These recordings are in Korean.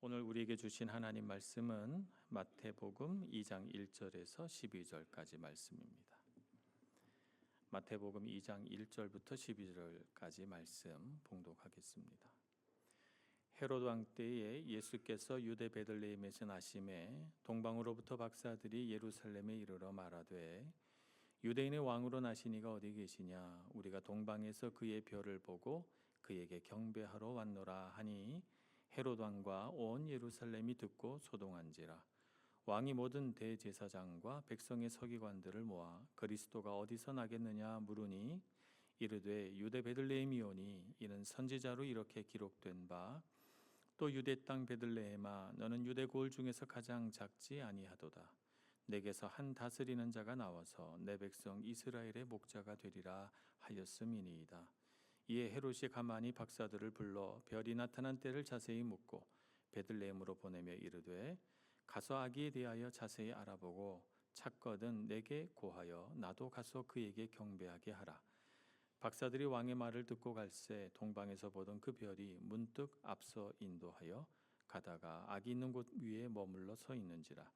오늘 우리에게 주신 하나님 말씀은 마태복음 2장 1절에서 12절까지 말씀입니다. 마태복음 2장 1절부터 12절까지 말씀 봉독하겠습니다. 헤롯 왕 때에 예수께서 유대 베들레헴에서 나심에 동방으로부터 박사들이 예루살렘에 이르러 말하되 유대인의 왕으로 나시니가 어디 계시냐? 우리가 동방에서 그의 별을 보고 그에게 경배하러 왔노라 하니 헤롯 왕과 온 예루살렘이 듣고 소동한지라. 왕이 모든 대제사장과 백성의 서기관들을 모아 그리스도가 어디서 나겠느냐 물으니 이르되 유대 베들레헴이오니 이는 선지자로 이렇게 기록된 바 또 유대 땅 베들레헴아 너는 유대 고을 중에서 가장 작지 아니하도다. 내게서 한 다스리는 자가 나와서 내 백성 이스라엘의 목자가 되리라 하였음이니이다. 이에 헤롯이 가만히 박사들을 불러 별이 나타난 때를 자세히 묻고 베들레헴으로 보내며 이르되 가서 아기에 대하여 자세히 알아보고 찾거든 내게 고하여 나도 가서 그에게 경배하게 하라. 박사들이 왕의 말을 듣고 갈새 동방에서 보던 그 별이 문득 앞서 인도하여 가다가 아기 있는 곳 위에 머물러 서 있는지라.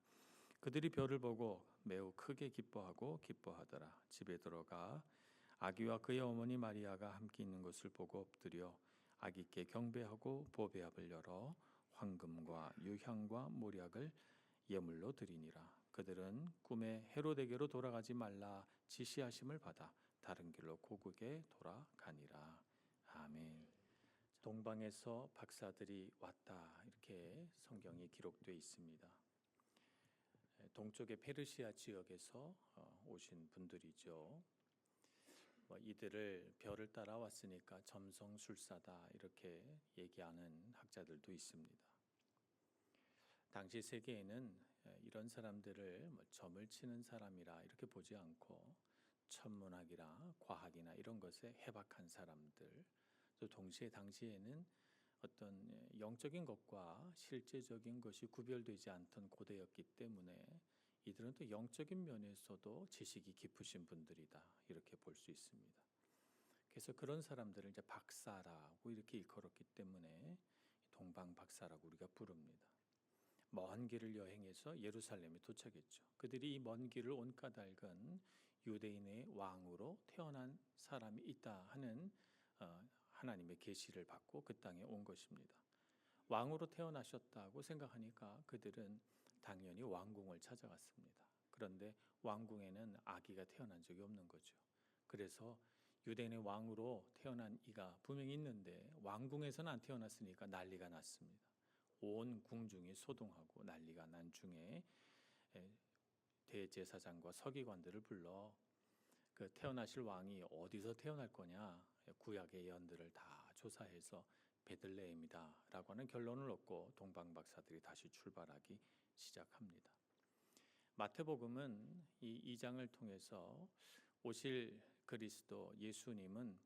그들이 별을 보고 매우 크게 기뻐하더라. 집에 들어가 아기와 그의 어머니 마리아가 함께 있는 것을 보고 엎드려 아기께 경배하고 보배압을 열어 황금과 유향과 몰약을 예물로 드리니라. 그들은 꿈에 헤롯에게로 돌아가지 말라 지시하심을 받아 다른 길로 고국에 돌아가니라. 아멘. 동방에서 박사들이 왔다 이렇게 성경이 기록되어 있습니다. 동쪽의 페르시아 지역에서 오신 분들이죠. 이들을 별을 따라 왔으니까 점성술사다 이렇게 얘기하는 학자들도 있습니다. 당시 세계에는 이런 사람들을 점을 치는 사람이라 이렇게 보지 않고 천문학이나 과학이나 이런 것에 해박한 사람들, 또 동시에 당시에는 어떤 영적인 것과 실제적인 것이 구별되지 않던 고대였기 때문에 이들은 또 영적인 면에서도 지식이 깊으신 분들이다 이렇게 볼 수 있습니다. 그래서 그런 사람들을 이제 박사라고 이렇게 일컬었기 때문에 동방 박사라고 우리가 부릅니다. 먼 길을 여행해서 예루살렘에 도착했죠. 그들이 이 먼 길을 온 까닭은 유대인의 왕으로 태어난 사람이 있다 하는 하나님의 계시를 받고 그 땅에 온 것입니다. 왕으로 태어나셨다고 생각하니까 그들은 당연히 왕궁을 찾아갔습니다. 그런데 왕궁에는 아기가 태어난 적이 없는 거죠. 그래서 유대인의 왕으로 태어난 이가 분명히 있는데 왕궁에서는 안 태어났으니까 난리가 났습니다. 온 궁중이 소동하고 난리가 난 중에 대제사장과 서기관들을 불러 그 태어나실 왕이 어디서 태어날 거냐 구약의 예언들을 다 조사해서 베들레헴이다 라고 하는 결론을 얻고 동방박사들이 다시 출발하기 시작합니다. 마태복음은 이 2장을 통해서 오실 그리스도 예수님은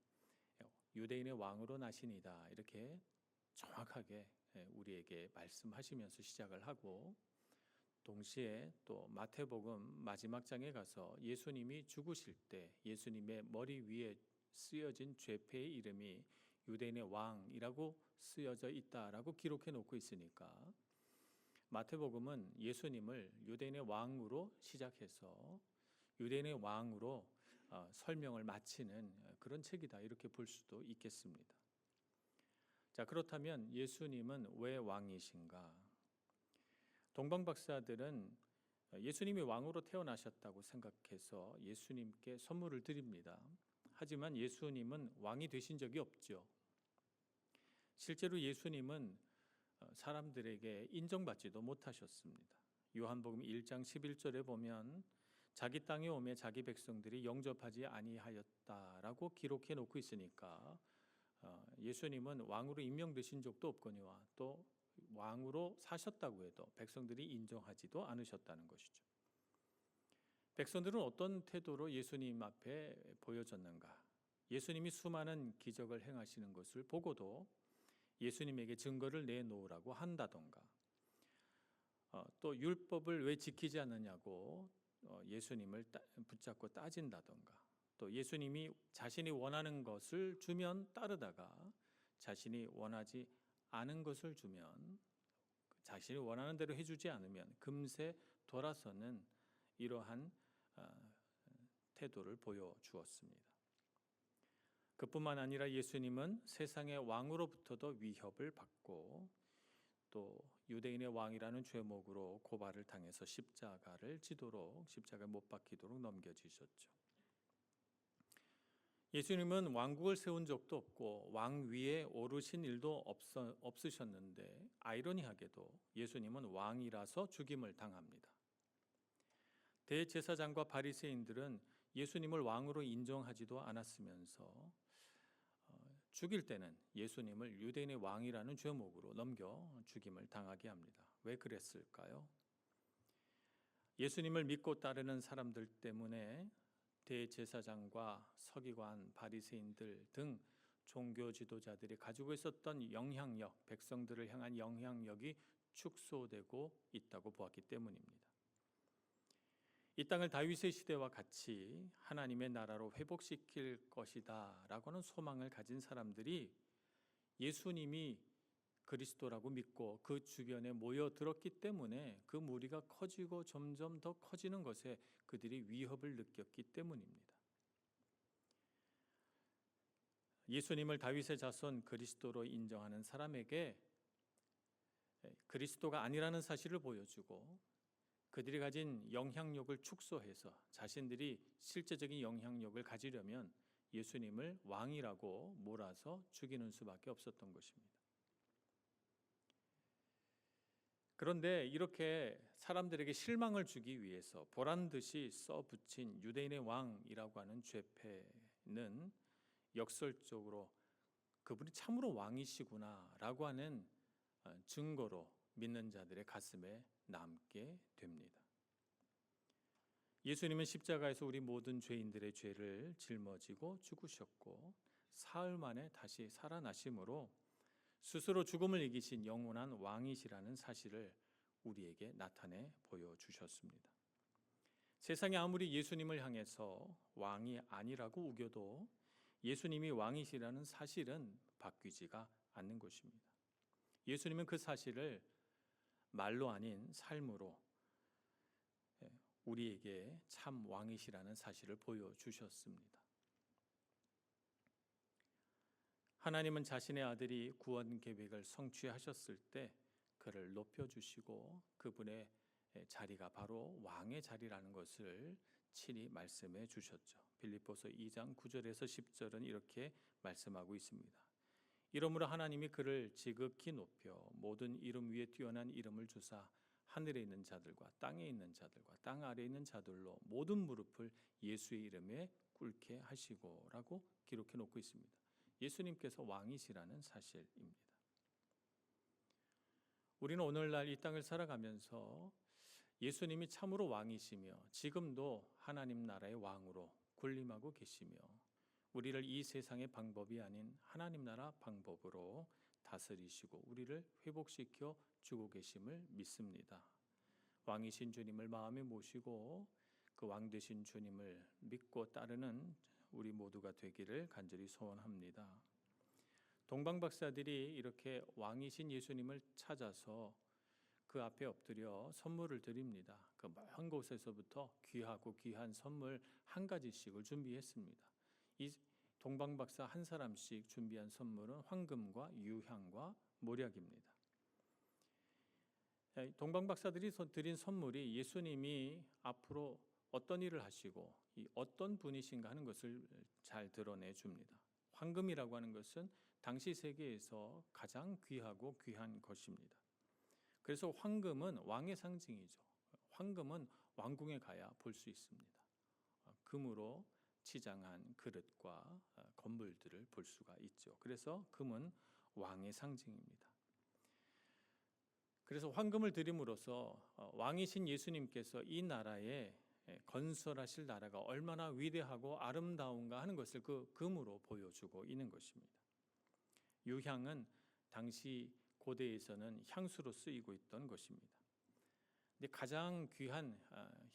유대인의 왕으로 나시니다 이렇게 정확하게 우리에게 말씀하시면서 시작을 하고 동시에 또 마태복음 마지막 장에 가서 예수님이 죽으실 때 예수님의 머리 위에 쓰여진 죄패의 이름이 유대인의 왕이라고 쓰여져 있다라고 기록해 놓고 있으니까 마태복음은 예수님을 유대인의 왕으로 시작해서 유대인의 왕으로 설명을 마치는 그런 책이다 이렇게 볼 수도 있겠습니다. 자, 그렇다면 예수님은 왜 왕이신가? 동방박사들은 예수님이 왕으로 태어나셨다고 생각해서 예수님께 선물을 드립니다. 하지만 예수님은 왕이 되신 적이 없죠. 실제로 예수님은 사람들에게 인정받지도 못하셨습니다. 요한복음 1장 11절에 보면 자기 땅에 오매 자기 백성들이 영접하지 아니하였다라고 기록해 놓고 있으니까 예수님은 왕으로 임명되신 적도 없거니와 또 왕으로 사셨다고 해도 백성들이 인정하지도 않으셨다는 것이죠. 백성들은 어떤 태도로 예수님 앞에 보여졌는가? 예수님이 수많은 기적을 행하시는 것을 보고도 예수님에게 증거를 내놓으라고 한다던가 또 율법을 왜 지키지 않느냐고 예수님을 붙잡고 따진다던가 또 예수님이 자신이 원하는 것을 주면 따르다가 자신이 원하지 않은 것을 주면 자신이 원하는 대로 해주지 않으면 금세 돌아서는 이러한 태도를 보여주었습니다. 그뿐만 아니라 예수님은 세상의 왕으로부터도 위협을 받고 또 유대인의 왕이라는 죄목으로 고발을 당해서 십자가에 못 박히도록 넘겨지셨죠. 예수님은 왕국을 세운 적도 없고 왕 위에 오르신 일도 없으셨는데 아이러니하게도 예수님은 왕이라서 죽임을 당합니다. 대제사장과 바리새인들은 예수님을 왕으로 인정하지도 않았으면서 죽일 때는 예수님을 유대인의 왕이라는 죄목으로 넘겨 죽임을 당하게 합니다. 왜 그랬을까요? 예수님을 믿고 따르는 사람들 때문에 대제사장과 서기관, 바리새인들 등 종교 지도자들이 가지고 있었던 영향력, 백성들을 향한 영향력이 축소되고 있다고 보았기 때문입니다. 이 땅을 다윗의 시대와 같이 하나님의 나라로 회복시킬 것이다 라고 하는 소망을 가진 사람들이 예수님이 그리스도라고 믿고 그 주변에 모여들었기 때문에 그 무리가 커지고 점점 더 커지는 것에 그들이 위협을 느꼈기 때문입니다. 예수님을 다윗의 자손 그리스도로 인정하는 사람에게 그리스도가 아니라는 사실을 보여주고 그들이 가진 영향력을 축소해서 자신들이 실제적인 영향력을 가지려면 예수님을 왕이라고 몰아서 죽이는 수밖에 없었던 것입니다. 그런데 이렇게 사람들에게 실망을 주기 위해서 보란듯이 써붙인 유대인의 왕이라고 하는 죄패는 역설적으로 그분이 참으로 왕이시구나라고 하는 증거로 믿는 자들의 가슴에 남게 됩니다. 예수님은 십자가에서 우리 모든 죄인들의 죄를 짊어지고 죽으셨고 사흘 만에 다시 살아나심으로 스스로 죽음을 이기신 영원한 왕이시라는 사실을 우리에게 나타내 보여주셨습니다. 세상이 아무리 예수님을 향해서 왕이 아니라고 우겨도 예수님이 왕이시라는 사실은 바뀌지가 않는 것입니다. 예수님은 그 사실을 말로 아닌 삶으로 우리에게 참 왕이시라는 사실을 보여주셨습니다. 하나님은 자신의 아들이 구원 계획을 성취하셨을 때 그를 높여주시고 그분의 자리가 바로 왕의 자리라는 것을 친히 말씀해 주셨죠. 빌립보서 2장 9절에서 10절은 이렇게 말씀하고 있습니다. 이러므로 하나님이 그를 지극히 높여 모든 이름 위에 뛰어난 이름을 주사 하늘에 있는 자들과 땅에 있는 자들과 땅 아래에 있는 자들로 모든 무릎을 예수의 이름에 꿇게 하시고 라고 기록해 놓고 있습니다. 예수님께서 왕이시라는 사실입니다. 우리는 오늘날 이 땅을 살아가면서 예수님이 참으로 왕이시며 지금도 하나님 나라의 왕으로 군림하고 계시며 우리를 이 세상의 방법이 아닌 하나님 나라 방법으로 다스리시고 우리를 회복시켜 주고 계심을 믿습니다. 왕이신 주님을 마음에 모시고 그 왕 되신 주님을 믿고 따르는 우리 모두가 되기를 간절히 소원합니다. 동방박사들이 이렇게 왕이신 예수님을 찾아서 그 앞에 엎드려 선물을 드립니다. 그 먼 곳에서부터 귀하고 귀한 선물 한 가지씩을 준비했습니다. 이 동방박사 한 사람씩 준비한 선물은 황금과 유향과 모략입니다. 동방박사들이 드린 선물이 예수님이 앞으로 어떤 일을 하시고 어떤 분이신가 하는 것을 잘 드러내 줍니다. 황금이라고 하는 것은 당시 세계에서 가장 귀하고 귀한 것입니다. 그래서 황금은 왕의 상징이죠. 황금은 왕궁에 가야 볼 수 있습니다. 금으로 치장한 그릇과 건물들을 볼 수가 있죠. 그래서 금은 왕의 상징입니다. 그래서 황금을 드림으로써 왕이신 예수님께서 이 나라에 건설하실 나라가 얼마나 위대하고 아름다운가 하는 것을 그 금으로 보여주고 있는 것입니다. 유향은 당시 고대에서는 향수로 쓰이고 있던 것입니다. 근데 가장 귀한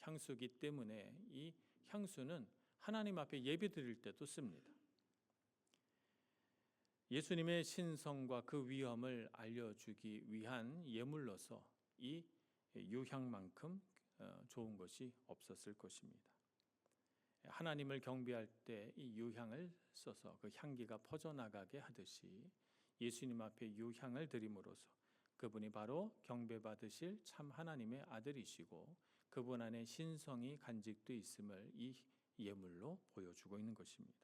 향수이기 때문에 이 향수는 하나님 앞에 예배 드릴 때도 씁니다. 예수님의 신성과 그 위엄을 알려주기 위한 예물로서 이 유향만큼 좋은 것이 없었을 것입니다. 하나님을 경배할 때 이 유향을 써서 그 향기가 퍼져나가게 하듯이 예수님 앞에 유향을 드림으로써 그분이 바로 경배받으실 참 하나님의 아들이시고 그분 안에 신성이 간직되어 있음을 이 예물로 보여주고 있는 것입니다.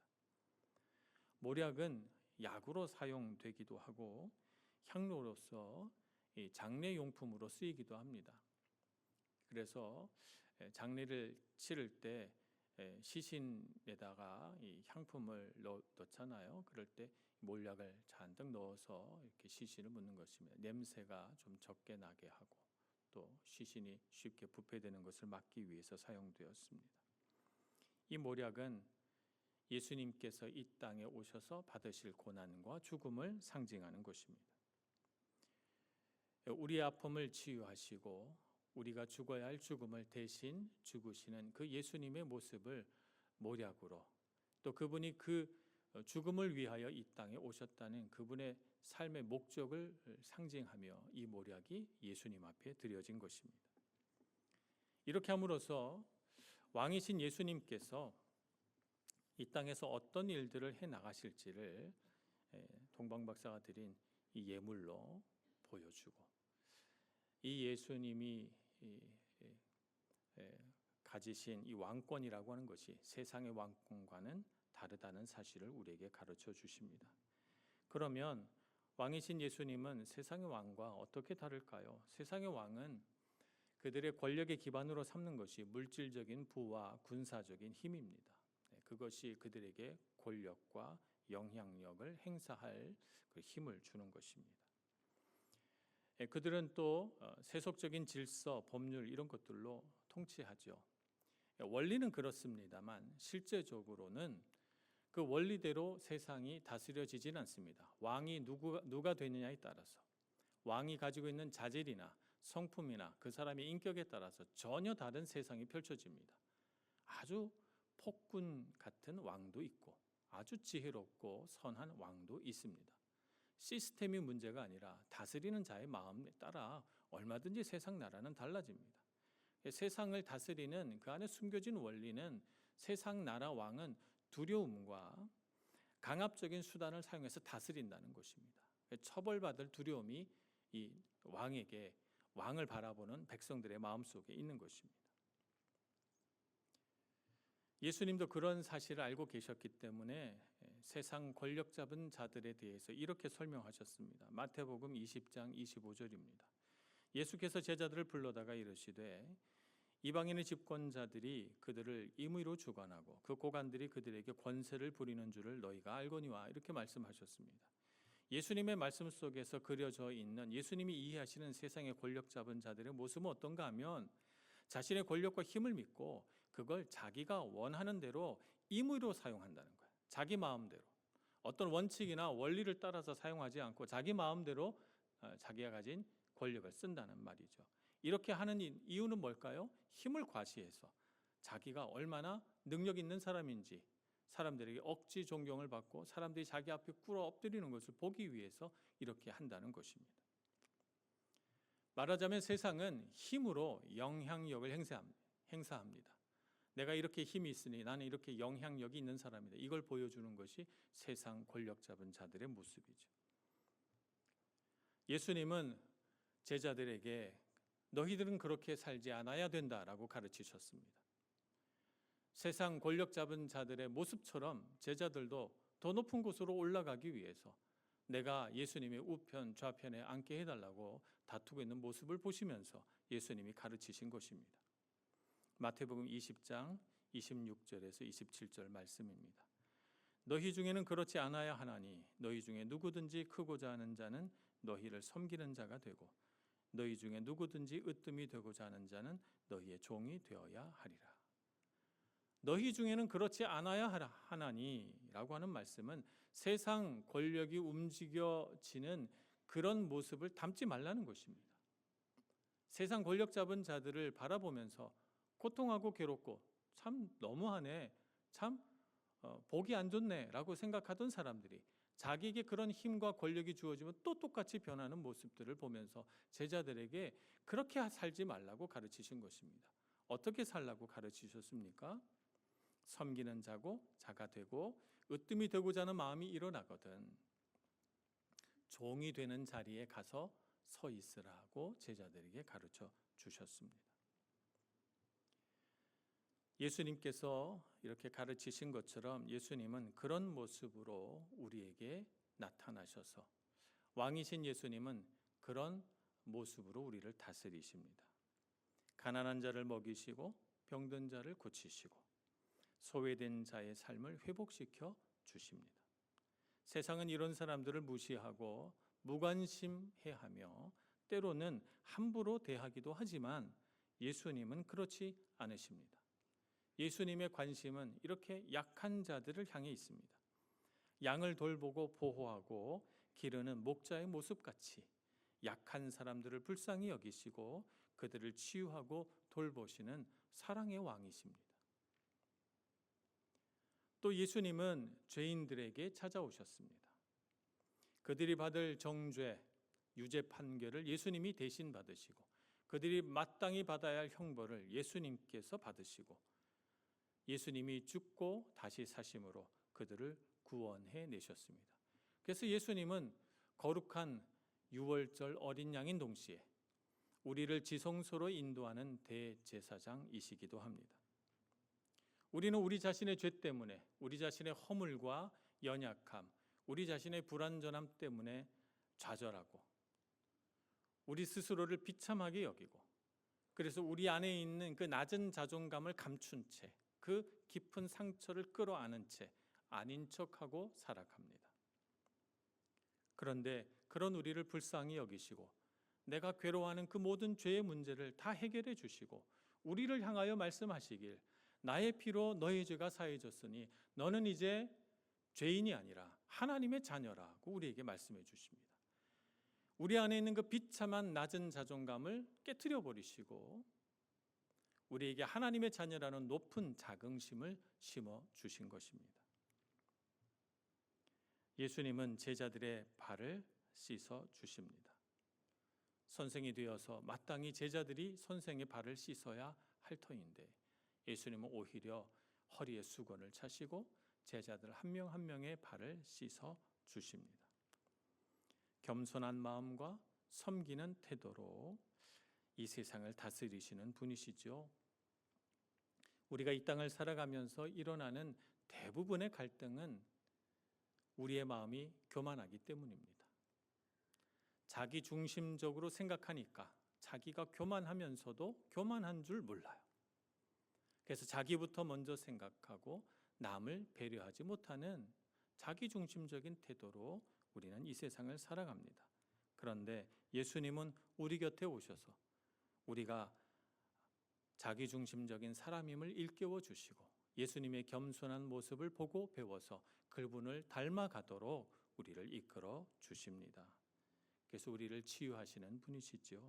모략은 약으로 사용되기도 하고 향로로서 장례용품으로 쓰이기도 합니다. 그래서 장례를 치를 때 시신에다가 이 향품을 넣잖아요. 그럴 때 몰약을 잔뜩 넣어서 이렇게 시신을 묻는 것입니다. 냄새가 좀 적게 나게 하고 또 시신이 쉽게 부패되는 것을 막기 위해서 사용되었습니다. 이 몰약은 예수님께서 이 땅에 오셔서 받으실 고난과 죽음을 상징하는 것입니다. 우리의 아픔을 치유하시고 우리가 죽어야 할 죽음을 대신 죽으시는 그 예수님의 모습을 모략으로 또 그분이 그 죽음을 위하여 이 땅에 오셨다는 그분의 삶의 목적을 상징하며 이 모략이 예수님 앞에 드려진 것입니다. 이렇게 함으로써 왕이신 예수님께서 이 땅에서 어떤 일들을 해 나가실지를 동방박사가 드린 이 예물로 보여주고 이 예수님이 가지신 이 왕권이라고 하는 것이 세상의 왕권과는 다르다는 사실을 우리에게 가르쳐 주십니다. 그러면 왕이신 예수님은 세상의 왕과 어떻게 다를까요? 세상의 왕은 그들의 권력의 기반으로 삼는 것이 물질적인 부와 군사적인 힘입니다. 그것이 그들에게 권력과 영향력을 행사할 그 힘을 주는 것입니다. 그들은 또 세속적인 질서, 법률 이런 것들로 통치하죠. 원리는 그렇습니다만 실제적으로는 그 원리대로 세상이 다스려지진 않습니다. 왕이 누가 되느냐에 따라서 왕이 가지고 있는 자질이나 성품이나 그 사람의 인격에 따라서 전혀 다른 세상이 펼쳐집니다. 아주 폭군 같은 왕도 있고 아주 지혜롭고 선한 왕도 있습니다. 시스템이 문제가 아니라 다스리는 자의 마음에 따라 얼마든지 세상 나라는 달라집니다. 세상을 다스리는 그 안에 숨겨진 원리는 세상 나라 왕은 두려움과 강압적인 수단을 사용해서 다스린다는 것입니다. 처벌받을 두려움이 이 왕을 바라보는 백성들의 마음속에 있는 것입니다. 예수님도 그런 사실을 알고 계셨기 때문에 세상 권력 잡은 자들에 대해서 이렇게 설명하셨습니다. 마태복음 20장 25절입니다. 예수께서 제자들을 불러다가 이르시되 이방인의 집권자들이 그들을 임의로 주관하고 그 고관들이 그들에게 권세를 부리는 줄을 너희가 알거니와 이렇게 말씀하셨습니다. 예수님의 말씀 속에서 그려져 있는 예수님이 이해하시는 세상의 권력 잡은 자들의 모습은 어떤가 하면 자신의 권력과 힘을 믿고 그걸 자기가 원하는 대로 임의로 사용한다는 거예요. 자기 마음대로. 어떤 원칙이나 원리를 따라서 사용하지 않고 자기 마음대로 자기가 가진 권력을 쓴다는 말이죠. 이렇게 하는 이유는 뭘까요? 힘을 과시해서 자기가 얼마나 능력 있는 사람인지 사람들에게 억지 존경을 받고 사람들이 자기 앞에 꿇어 엎드리는 것을 보기 위해서 이렇게 한다는 것입니다. 말하자면 세상은 힘으로 영향력을 행사합니다. 내가 이렇게 힘이 있으니 나는 이렇게 영향력이 있는 사람이다. 이걸 보여주는 것이 세상 권력 잡은 자들의 모습이죠. 예수님은 제자들에게 너희들은 그렇게 살지 않아야 된다라고 가르치셨습니다. 세상 권력 잡은 자들의 모습처럼 제자들도 더 높은 곳으로 올라가기 위해서 내가 예수님의 우편 좌편에 앉게 해달라고 다투고 있는 모습을 보시면서 예수님이 가르치신 것입니다. 마태복음 20장 26절에서 27절 말씀입니다. 너희 중에는 그렇지 않아야 하나니 너희 중에 누구든지 크고자 하는 자는 너희를 섬기는 자가 되고 너희 중에 누구든지 으뜸이 되고자 하는 자는 너희의 종이 되어야 하리라. 너희 중에는 그렇지 않아야 하나니라고 하는 말씀은 세상 권력이 움직여지는 그런 모습을 담지 말라는 것입니다. 세상 권력 잡은 자들을 바라보면서 고통하고 괴롭고 참 너무하네, 참 보기 안 좋네 라고 생각하던 사람들이 자기에게 그런 힘과 권력이 주어지면 또 똑같이 변하는 모습들을 보면서 제자들에게 그렇게 살지 말라고 가르치신 것입니다. 어떻게 살라고 가르치셨습니까? 섬기는 자고 자가 되고 으뜸이 되고자 하는 마음이 일어나거든 종이 되는 자리에 가서 서 있으라고 제자들에게 가르쳐 주셨습니다. 예수님께서 이렇게 가르치신 것처럼 예수님은 그런 모습으로 우리에게 나타나셔서 왕이신 예수님은 그런 모습으로 우리를 다스리십니다. 가난한 자를 먹이시고 병든 자를 고치시고 소외된 자의 삶을 회복시켜 주십니다. 세상은 이런 사람들을 무시하고 무관심해하며 때로는 함부로 대하기도 하지만 예수님은 그렇지 않으십니다. 예수님의 관심은 이렇게 약한 자들을 향해 있습니다. 양을 돌보고 보호하고 기르는 목자의 모습같이 약한 사람들을 불쌍히 여기시고 그들을 치유하고 돌보시는 사랑의 왕이십니다. 또 예수님은 죄인들에게 찾아오셨습니다. 그들이 받을 정죄, 유죄 판결을 예수님이 대신 받으시고 그들이 마땅히 받아야 할 형벌을 예수님께서 받으시고 예수님이 죽고 다시 사심으로 그들을 구원해 내셨습니다. 그래서 예수님은 거룩한 유월절 어린 양인 동시에 우리를 지성소로 인도하는 대제사장이시기도 합니다. 우리는 우리 자신의 죄 때문에 우리 자신의 허물과 연약함, 우리 자신의 불완전함 때문에 좌절하고 우리 스스로를 비참하게 여기고 그래서 우리 안에 있는 그 낮은 자존감을 감춘 채 그 깊은 상처를 끌어안은 채 아닌 척하고 살아갑니다. 그런데 그런 우리를 불쌍히 여기시고 내가 괴로워하는 그 모든 죄의 문제를 다 해결해 주시고 우리를 향하여 말씀하시길 나의 피로 너의 죄가 사해졌으니 너는 이제 죄인이 아니라 하나님의 자녀라고 우리에게 말씀해 주십니다. 우리 안에 있는 그 비참한 낮은 자존감을 깨트려 버리시고 우리에게 하나님의 자녀라는 높은 자긍심을 심어 주신 것입니다. 예수님은 제자들의 발을 씻어 주십니다. 선생이 되어서 마땅히 제자들이 선생의 발을 씻어야 할 터인데 예수님은 오히려 허리에 수건을 차시고 제자들 한 명 한 명의 발을 씻어 주십니다. 겸손한 마음과 섬기는 태도로 이 세상을 다스리시는 분이시죠. 우리가 이 땅을 살아가면서 일어나는 대부분의 갈등은 우리의 마음이 교만하기 때문입니다. 자기 중심적으로 생각하니까 자기가 교만하면서도 교만한 줄 몰라요. 그래서 자기부터 먼저 생각하고 남을 배려하지 못하는 자기 중심적인 태도로 우리는 이 세상을 살아갑니다. 그런데 예수님은 우리 곁에 오셔서 우리가 자기 중심적인 사람임을 일깨워 주시고 예수님의 겸손한 모습을 보고 배워서 그분을 닮아가도록 우리를 이끌어 주십니다. 그래서 우리를 치유하시는 분이시죠.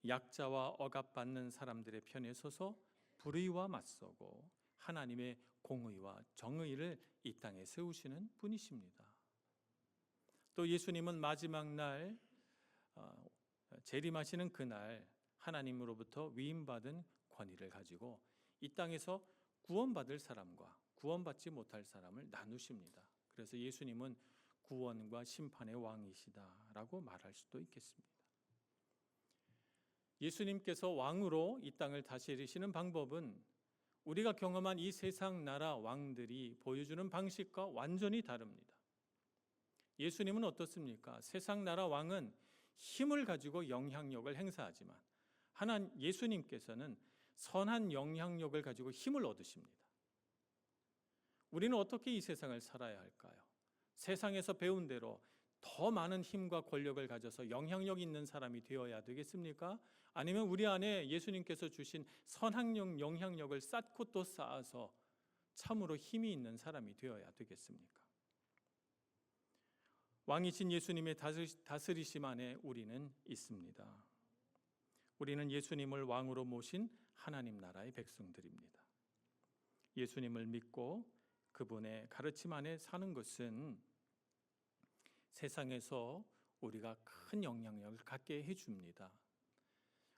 약자와 억압받는 사람들의 편에 서서 불의와 맞서고 하나님의 공의와 정의를 이 땅에 세우시는 분이십니다. 또 예수님은 마지막 날 재림하시는 그날 하나님으로부터 위임받은 권위를 가지고 이 땅에서 구원받을 사람과 구원받지 못할 사람을 나누십니다. 그래서 예수님은 구원과 심판의 왕이시다라고 말할 수도 있겠습니다. 예수님께서 왕으로 이 땅을 다스리시는 방법은 우리가 경험한 이 세상 나라 왕들이 보여주는 방식과 완전히 다릅니다. 예수님은 어떻습니까? 세상 나라 왕은 힘을 가지고 영향력을 행사하지만 예수님께서는 선한 영향력을 가지고 힘을 얻으십니다. 우리는 어떻게 이 세상을 살아야 할까요? 세상에서 배운 대로 더 많은 힘과 권력을 가져서 영향력 있는 사람이 되어야 되겠습니까? 아니면 우리 안에 예수님께서 주신 선한 영향력을 쌓고 또 쌓아서 참으로 힘이 있는 사람이 되어야 되겠습니까? 왕이신 예수님의 다스리심 안에 우리는 있습니다. 우리는 예수님을 왕으로 모신 하나님 나라의 백성들입니다. 예수님을 믿고 그분의 가르침 안에 사는 것은 세상에서 우리가 큰 영향력을 갖게 해줍니다.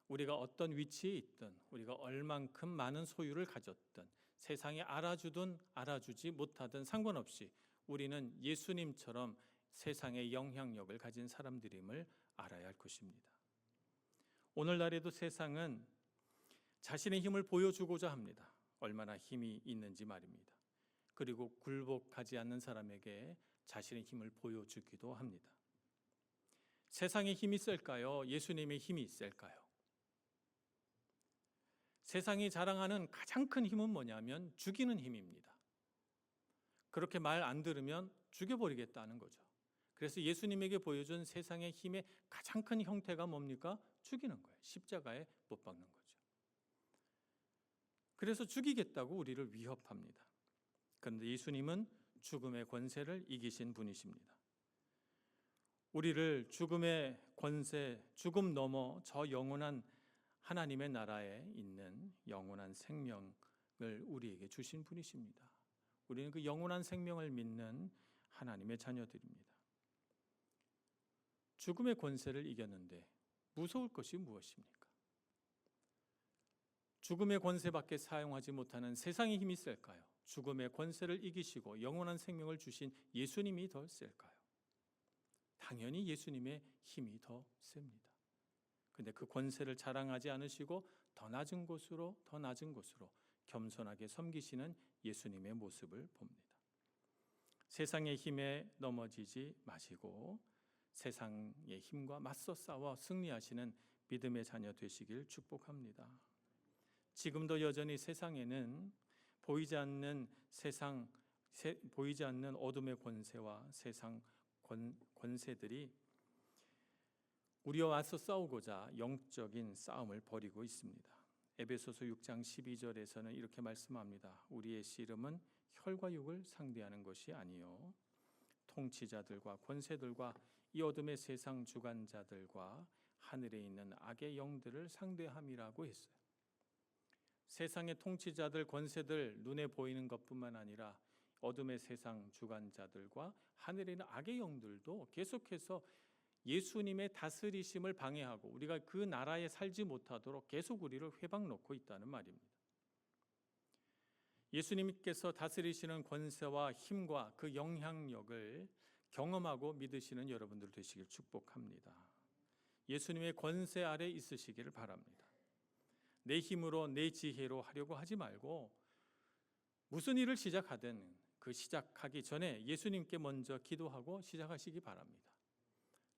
우리가 어떤 위치에 있든, 우리가 얼만큼 많은 소유를 가졌든, 세상에 알아주든 알아주지 못하든 상관없이 우리는 예수님처럼 세상에 영향력을 가진 사람들임을 알아야 할 것입니다. 오늘날에도 세상은 자신의 힘을 보여주고자 합니다. 얼마나 힘이 있는지 말입니다. 그리고 굴복하지 않는 사람에게 자신의 힘을 보여주기도 합니다. 세상의 힘이 셀까요? 예수님의 힘이 셀까요? 세상이 자랑하는 가장 큰 힘은 뭐냐면 죽이는 힘입니다. 그렇게 말 안 들으면 죽여버리겠다는 거죠. 그래서 예수님에게 보여준 세상의 힘의 가장 큰 형태가 뭡니까? 죽이는 거예요. 십자가에 못 박는 거죠. 그래서 죽이겠다고 우리를 위협합니다. 그런데 예수님은 죽음의 권세를 이기신 분이십니다. 우리를 죽음의 권세, 죽음 넘어 저 영원한 하나님의 나라에 있는 영원한 생명을 우리에게 주신 분이십니다. 우리는 그 영원한 생명을 믿는 하나님의 자녀들입니다. 죽음의 권세를 이겼는데 무서울 것이 무엇입니까? 죽음의 권세밖에 사용하지 못하는 세상의 힘이 셀까요? 죽음의 권세를 이기시고 영원한 생명을 주신 예수님이 더 셀까요? 당연히 예수님의 힘이 더 셉니다. 근데 그 권세를 자랑하지 않으시고 더 낮은 곳으로 겸손하게 섬기시는 예수님의 모습을 봅니다. 세상의 힘에 넘어지지 마시고 세상의 힘과 맞서 싸워 승리하시는 믿음의 자녀 되시길 축복합니다. 지금도 여전히 세상에는 보이지 않는 어둠의 권세와 세상 권세들이 우리와 맞서 싸우고자 영적인 싸움을 벌이고 있습니다. 에베소서 6장 12절에서는 이렇게 말씀합니다. 우리의 씨름은 혈과 육을 상대하는 것이 아니요 통치자들과 권세들과 이 어둠의 세상 주관자들과 하늘에 있는 악의 영들을 상대함이라고 했어요. 세상의 통치자들, 권세들 눈에 보이는 것뿐만 아니라 어둠의 세상 주관자들과 하늘에 있는 악의 영들도 계속해서 예수님의 다스리심을 방해하고 우리가 그 나라에 살지 못하도록 계속 우리를 회방 놓고 있다는 말입니다. 예수님께서 다스리시는 권세와 힘과 그 영향력을 경험하고 믿으시는 여러분들 되시길 축복합니다. 예수님의 권세 아래 있으시기를 바랍니다. 내 힘으로 내 지혜로 하려고 하지 말고 무슨 일을 시작하든 그 시작하기 전에 예수님께 먼저 기도하고 시작하시기 바랍니다.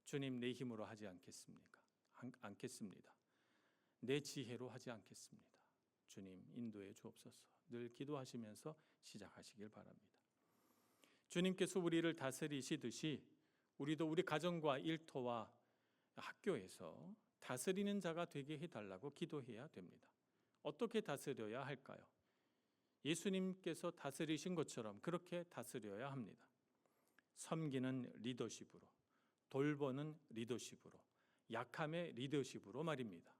주님, 내 힘으로 하지 않겠습니다. 내 지혜로 하지 않겠습니다. 주님, 인도해 주옵소서. 늘 기도하시면서 시작하시길 바랍니다. 주님께서 우리를 다스리시듯이 우리도 우리 가정과 일터와 학교에서 다스리는 자가 되게 해달라고 기도해야 됩니다. 어떻게 다스려야 할까요? 예수님께서 다스리신 것처럼 그렇게 다스려야 합니다. 섬기는 리더십으로, 돌보는 리더십으로, 약함의 리더십으로 말입니다.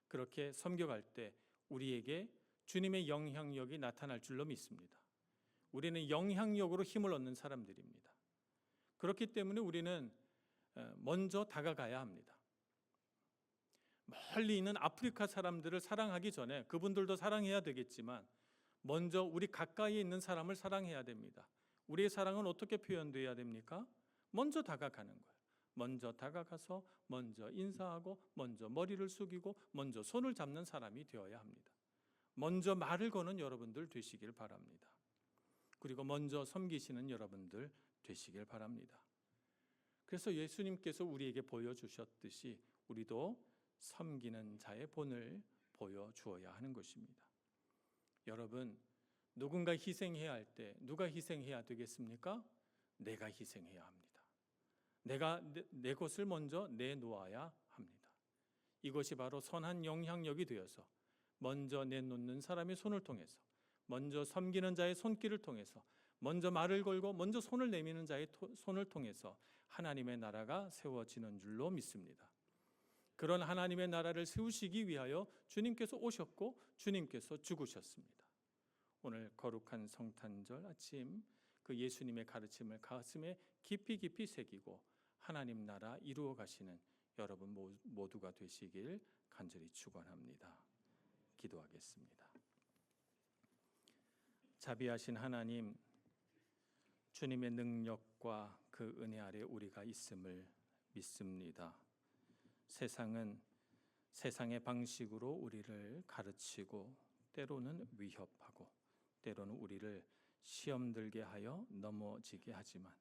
그렇게 섬겨갈 때 우리에게 주님의 영향력이 나타날 줄로 믿습니다. 우리는 영향력으로 힘을 얻는 사람들입니다. 그렇기 때문에 우리는 먼저 다가가야 합니다. 멀리 있는 아프리카 사람들을 사랑하기 전에 그분들도 사랑해야 되겠지만 먼저 우리 가까이에 있는 사람을 사랑해야 됩니다. 우리의 사랑은 어떻게 표현돼야 됩니까? 먼저 다가가는 거예요. 먼저 다가가서 먼저 인사하고 먼저 머리를 숙이고 먼저 손을 잡는 사람이 되어야 합니다. 먼저 말을 거는 여러분들 되시길 바랍니다. 그리고 먼저 섬기시는 여러분들 되시길 바랍니다. 그래서 예수님께서 우리에게 보여주셨듯이 우리도 섬기는 자의 본을 보여주어야 하는 것입니다. 여러분, 누군가 희생해야 할 때 누가 희생해야 되겠습니까? 내가 희생해야 합니다. 내가 내 것을 먼저 내놓아야 합니다. 이것이 바로 선한 영향력이 되어서 먼저 내놓는 사람의 손을 통해서, 먼저 섬기는 자의 손길을 통해서, 먼저 말을 걸고 먼저 손을 내미는 자의 손을 통해서 하나님의 나라가 세워지는 줄로 믿습니다. 그런 하나님의 나라를 세우시기 위하여 주님께서 오셨고 주님께서 죽으셨습니다. 오늘 거룩한 성탄절 아침 그 예수님의 가르침을 가슴에 깊이 깊이 새기고 하나님 나라 이루어 가시는 여러분 모두가 되시길 간절히 축원합니다. 기도하겠습니다. 자비하신 하나님, 주님의 능력과 그 은혜 아래 우리가 있음을 믿습니다. 세상은 세상의 방식으로 우리를 가르치고 때로는 위협하고 때로는 우리를 시험 들게 하여 넘어지게 하지만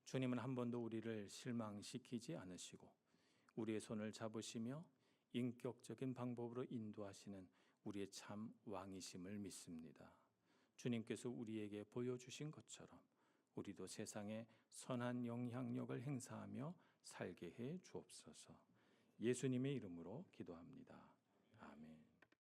주님은 한 번도 우리를 실망시키지 않으시고 우리의 손을 잡으시며 인격적인 방법으로 인도하시는 우리의 참 왕이심을 믿습니다. 주님께서 우리에게 보여주신 것처럼 우리도 세상에 선한 영향력을 행사하며 살게 해 주옵소서. 예수님의 이름으로 기도합니다.